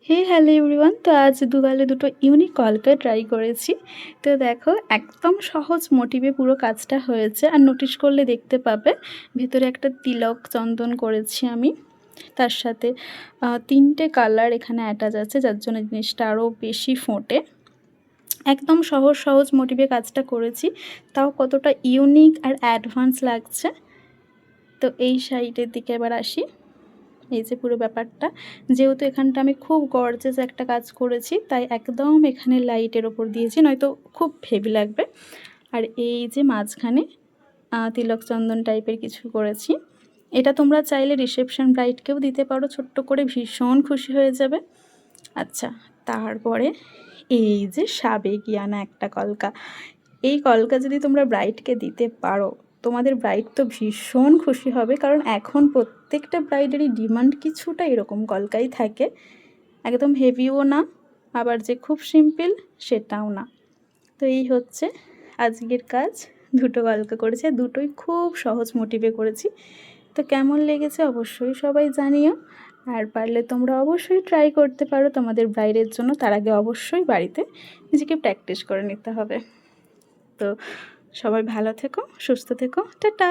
হে hello everyone. তো আজ দুগালে দুটো ইউনিক কলকা ট্রাই করেছি। তো দেখো একদম সহজ মোটিভে পুরো কাজটা হয়েছে। আর নোটিস করলে দেখতে পাবে ভেতরে একটা তিলক চন্দন করেছি আমি। তার সাথে 3টে কালার এখানে অ্যাটাচ আছে, যার জন্য জিনিসটা আরও বেশি ফোটে। একদম সহজ সহজ মোটিভে কাজটা করেছি, তাও কতটা ইউনিক আর অ্যাডভান্স লাগছে। তো এই সাইডের দিকে এবার আসি। এই যে পুরো ব্যাপারটা, যেহেতু এখানটা আমি খুব গর্জিয়াস একটা কাজ করেছি, তাই একদম এখানে লাইটের ওপর দিয়েছি, নয়তো খুব হেভি লাগবে। আর এই যে মাঝখানে তিলক চন্দন টাইপের কিছু করেছি। এটা তোমরা চাইলে রিসেপশন ব্রাইডকেও দিতে পারো, ছোট্ট করে, ভীষণ খুশি হয়ে যাবে। আচ্ছা, তারপরে এই যে সাবেকিয়ানা একটা কলকা, এই কলকা যদি তোমরা ব্রাইডকে দিতে পারো, তোমাদের ব্রাইড তো ভীষণ খুশি হবে। কারণ এখন প্রত্যেকটা ব্রাইডেরই ডিমান্ড কিছুটা এরকম কলকাই থাকে, একদম হেভিও না, আবার যে খুব সিম্পল সেটাও না। তো এই হচ্ছে আজকের কাজ। দুটো কলকা করেছি, দুটোই খুব সহজ মোটিভে করেছি। তো কেমন লেগেছে অবশ্যই সবাই জানিও। আর পারলে তোমরা অবশ্যই ট্রাই করতে পারো তোমাদের ব্রাইডের জন্য। তার আগে অবশ্যই বাড়িতে নিজেকে প্র্যাকটিস করে নিতে হবে। তো সবাই ভালো থেকো, সুস্থ থেকো, টাটা।